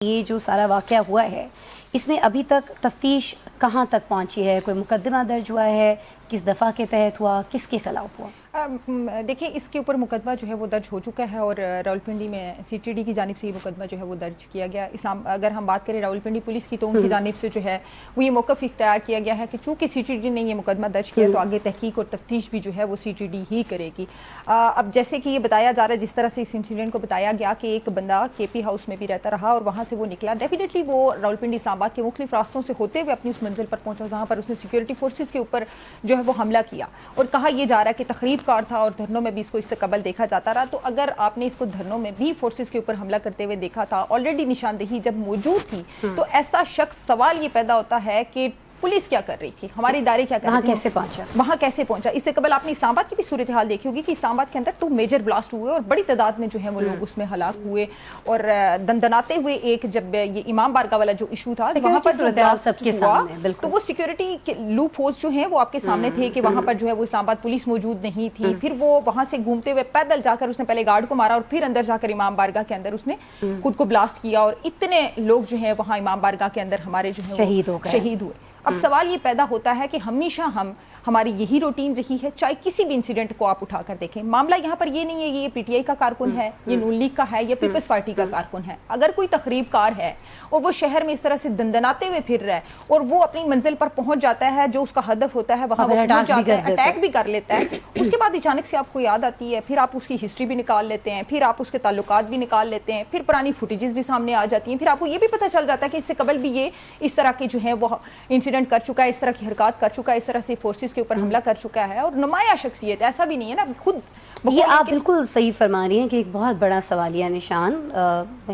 یہ جو سارا واقعہ ہوا ہے اس میں ابھی تک تفتیش کہاں تک پہنچی ہے؟ کوئی مقدمہ درج ہوا ہے؟ کس دفعہ کے تحت ہوا؟ کس کے خلاف ہوا؟ دیکھیں اس کے اوپر مقدمہ جو ہے وہ درج ہو چکا ہے اور راولپنڈی میں سی ٹی ڈی کی جانب سے یہ مقدمہ جو ہے وہ درج کیا گیا. اگر ہم بات کریں راولپنڈی پولیس کی تو ان کی جانب سے جو ہے وہ یہ موقف اختیار کیا گیا ہے کہ چونکہ سی ٹی ڈی نے یہ مقدمہ درج کیا تو آگے تحقیق اور تفتیش بھی جو ہے وہ سی ٹی ڈی ہی کرے گی. اب جیسے کہ یہ بتایا جا رہا ہے، جس طرح سے اس انسیڈنٹ کو بتایا گیا کہ ایک بندہ کے پی ہاؤس میں بھی رہتا رہا اور وہاں سے وہ نکلا، ڈیفینیٹلی وہ راولپنڈی اسلام آباد کے مختلف راستوں سے ہوتے ہوئے اپنی اس منزل پر پہنچا جہاں پر اس نے سیکورٹی فورسز کے اوپر جو ہے وہ حملہ کیا. اور کہا یہ جا رہا ہے کہ تخریب کار تھا اور دھرنوں میں بھی اس کو اس سے قبل دیکھا جاتا رہا. تو اگر آپ نے اس کو دھرنوں میں بھی فورسز کے اوپر حملہ کرتے ہوئے دیکھا تھا، آلریڈی نشاندہی جب موجود تھی، تو ایسا شخص سوال یہ پیدا ہوتا ہے کہ پولیس کیا کر رہی تھی، ہمارے ادارے کیا کر رہے تھے، وہاں کیسے پہنچا. اس سے قبل آپ نے اسلام آباد کی بھی صورتحال دیکھی ہوگی کہ اسلام آباد کے اندر 2 میجر بلاسٹ ہوئے اور بڑی تعداد میں جو ہے وہ لوگ اس میں ہلاک ہوئے. اور دندناتے ہوئے ایک جب یہ امام بارگاہ والا جو ایشو تھا وہاں پر سب کے سامنے، تو وہ سیکورٹی لوپ ہولز جو ہیں وہ آپ کے سامنے تھے کہ وہاں پر جو ہے وہ اسلام آباد پولیس موجود نہیں تھی. پھر وہ وہاں سے گھومتے ہوئے پیدل جا کر اس نے پہلے گارڈ کو مارا اور پھر اندر جا کر امام بارگاہ کے اندر اس نے خود کو بلاسٹ کیا اور اتنے لوگ جو ہیں وہاں امام بارگاہ کے اندر ہمارے جو ہے شہید ہوئے. اب سوال یہ پیدا ہوتا ہے کہ ہمیشہ ہماری یہی روٹین رہی ہے، چاہے کسی بھی انسیڈنٹ کو آپ اٹھا کر دیکھیں. معاملہ یہاں پر یہ نہیں ہے یہ پی ٹی آئی کا کارکن ہے، یہ نون لیگ کا ہے، یا پیپلز پارٹی کا کارکن ہے. اگر کوئی تخریب کار ہے اور وہ شہر میں اس طرح سے دندناتے ہوئے پھر رہا ہے اور وہ اپنی منزل پر پہنچ جاتا ہے، جو اس کا ہدف ہوتا ہے وہاں وہ پہنچ جاتا ہے، اٹیک بھی کر لیتا ہے. اس کے بعد اچانک سے آپ کو یاد آتی ہے، پھر آپ اس کی ہسٹری بھی نکال لیتے ہیں، پھر آپ اس کے تعلقات بھی نکال لیتے ہیں، پھر پرانی فوٹیجز بھی سامنے آ جاتی ہیں، پھر آپ کو یہ بھی پتہ چل جاتا ہے کہ اس سے قبل بھی یہ اس طرح کے جو ہے وہ انسیڈنٹ کر چکا ہے، اس طرح کی حرکات کر چکا ہے، اس طرح سے فورسز کے اوپر حملہ کر چکا ہے. اور نمایاں شخصیت، ایسا بھی نہیں ہے نا خود یہ آپ بالکل صحیح فرما رہی ہیں کہ ایک بہت بڑا سوالیہ نشان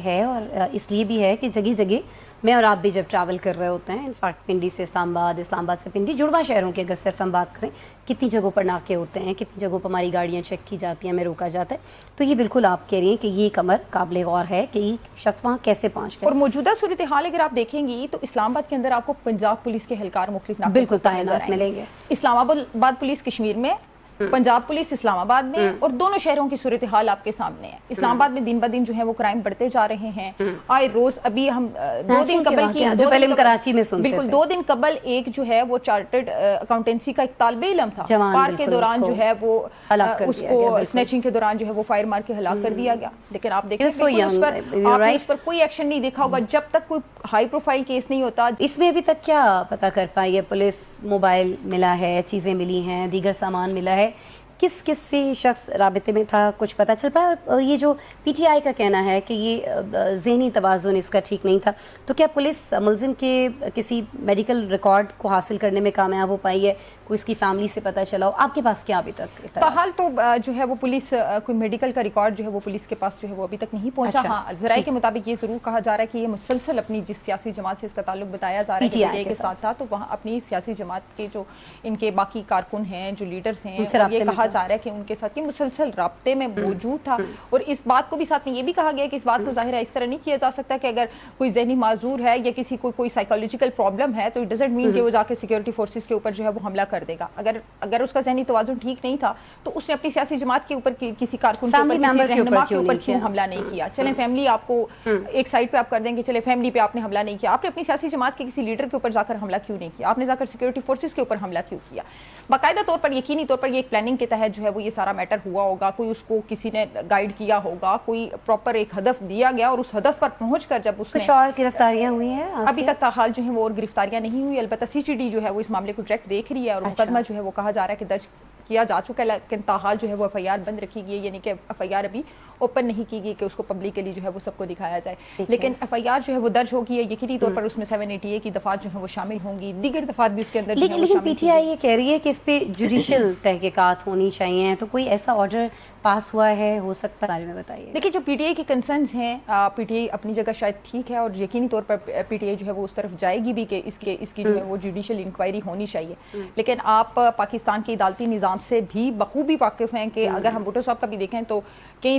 ہے. اور اس لیے بھی ہے کہ جگہ جگہ میں اور آپ بھی جب ٹریول کر رہے ہوتے ہیں، انفیکٹ پنڈی سے اسلام آباد سے پنڈی، جڑواں شہروں کے اگر صرف ہم بات کریں، کتنی جگہوں پر ناکے ہوتے ہیں، کتنی جگہوں پر ہماری گاڑیاں چیک کی جاتی ہیں، ہمیں روکا جاتا ہے. تو یہ بالکل آپ کہہ رہی ہیں کہ یہ ایک امر قابل غور ہے کہ یہ شخص وہاں کیسے پہنچ گیا. اور موجودہ صورتحال اگر آپ دیکھیں گی تو اسلام آباد کے اندر آپ کو پنجاب پولیس کے اہلکار مختلف بالکل تعینات ملیں گے. اسلام آباد پولیس کشمیر میں، پنجاب پولیس اسلام آباد میں، اور دونوں شہروں کی صورتحال آپ کے سامنے ہے. اسلام آباد میں دن بدن جو ہے وہ کرائم بڑھتے جا رہے ہیں. آئے روز ابھی ہم 2 دن قبل کی جو پہلے ہم کراچی میں سنتے بالکل 2 دن قبل ایک جو ہے وہ چارٹرڈ اکاؤنٹنسی کا ایک طالب علم تھا، پارک کے دوران جو ہے وہ اس کو اسنیچنگ کے دوران جو ہے وہ فائر مار کے ہلاک کر دیا گیا. لیکن آپ دیکھیں اس پر کوئی ایکشن نہیں دیکھا ہوگا جب تک کوئی ہائی پروفائل کیس نہیں ہوتا. اس میں ابھی تک کیا پتہ کر پائی ہے پولیس؟ موبائل ملا ہے، چیزیں ملی ہیں، دیگر سامان ملا ہے، کس سے شخص رابطے میں تھا، کچھ پتہ چل پایا؟ اور یہ جو پی ٹی آئی کا کہنا ہے کہ یہ ذہنی توازن اس کا ٹھیک نہیں تھا، تو کیا پولیس ملزم کے کسی میڈیکل ریکارڈ کو حاصل کرنے میں کامیاب ہو پائی ہے؟ کوئی اس کی فیملی سے پتہ چلا ہو؟ آپ کے پاس کیا ابھی تک؟ فیلحال تو جو ہے وہ پولیس کوئی میڈیکل کا ریکارڈ جو ہے وہ پولیس کے پاس جو ہے وہ ابھی تک نہیں پہنچا. ہاں ذرائع کے مطابق یہ ضرور کہا جا رہا ہے کہ یہ مسلسل اپنی جس سیاسی جماعت سے اس کا تعلق بتایا جا رہا ہے پی ٹی آئی کے ساتھ تھا، تو وہاں اپنی سیاسی جماعت کے جو ان کے باقی کارکن ہیں، جو لیڈرز ہیں، یہ کہا جا رہا ہے کہ ان کے ساتھ یہ مسلسل رابطے میں موجود تھا. اور اس بات کو بھی ساتھ میں یہ بھی کہا گیا کہ اس بات کو ظاہر ہے اس طرح نہیں کیا جا سکتا کہ اگر کوئی ذہنی معذور ہے یا کسی کو کوئی سائیکالوجیکل پرابلم ہے تو اٹ ڈزنٹ مین کہ وہ جا کے سیکورٹی فورسز کے اوپر جو ہے وہ حملہ کر دے گا. اگر اس کا ذہنی توازن ٹھیک نہیں تھا تو اس نے اپنی سیاسی جماعت کے اوپر کسی کارکن کے اوپر، کسی رہنما کے اوپر کیوں حملہ نہیں کیا؟ چلیں فیملی آپ کو ایک سائڈ پہ آپ کر دیں گے، چلیں فیملی پہ آپ نے حملہ نہیں کیا، آپ نے اپنی سیاسی جماعت کے کسی لیڈر کے اوپر جا کر حملہ کیوں نہیں کیا؟ آپ نے جا کر سیکورٹی فورسز کے اوپر حملہ کیوں کیا؟ باقاعدہ طور پر یقینی طور پر یہ ایک پلاننگ کے تحت جو ہے وہ یہ سارا میٹر ہوا ہوگا. کوئی اس کو کسی نے گائیڈ کیا ہوگا، کوئی پراپر ایک ہدف دیا گیا اور اس ہدف پر پہنچ کر جب اس نے کچھ اور گرفتاریاں ہوئی ہیں ابھی تک تاحال جو ہیں وہ اور گرفتاریاں نہیں ہوئی. البتہ سی ٹی ڈی جو ہے وہ اس معاملے کو ڈائریکٹ دیکھ رہی ہے اور مقدمہ جو ہے وہ کہا جا رہا ہے کہ درج کیا جا چکا ہے، لیکن تاحال جو ہے وہ ایف آئی آر بند رکھی گئی ہے، یعنی کہ ایف آئی آر ابھی اوپن نہیں کی گئی کہ اس کو پبلکلی جو ہے وہ سب کو دکھایا جائے. لیکن ایف آئی آر جو ہے وہ درج ہوگی ہے، یقینی طور پر اس میں 780A کی دفعات جو ہیں وہ شامل ہوں گی، دیگر دفعات بھی اس کے اندر. لیکن پی ٹی آئی یہ کہہ رہی ہے کہ اس پہ جوڈیشل تحقیقات ہونی چاہیے، تو کوئی ایسا آرڈر پاس ہوا ہے؟ ہو سکتا ہے بارے میں بتائیے. دیکھیے جو پی ٹی آئی کے کنسرنز ہیں، پی ٹی آئی اپنی جگہ شاید ٹھیک ہے اور یقینی طور پر پی ٹی آئی جو ہے وہ اس طرف جائے گی بھی کہ اس کی جو ہے وہ جوڈیشل انکوائری ہونی چاہیے. لیکن آپ پاکستان کے عدالتی نظام سے بھی بخوبی واقف ہیں کہ اگر ہم بھٹو صاحب کا بھی دیکھیں تو کئی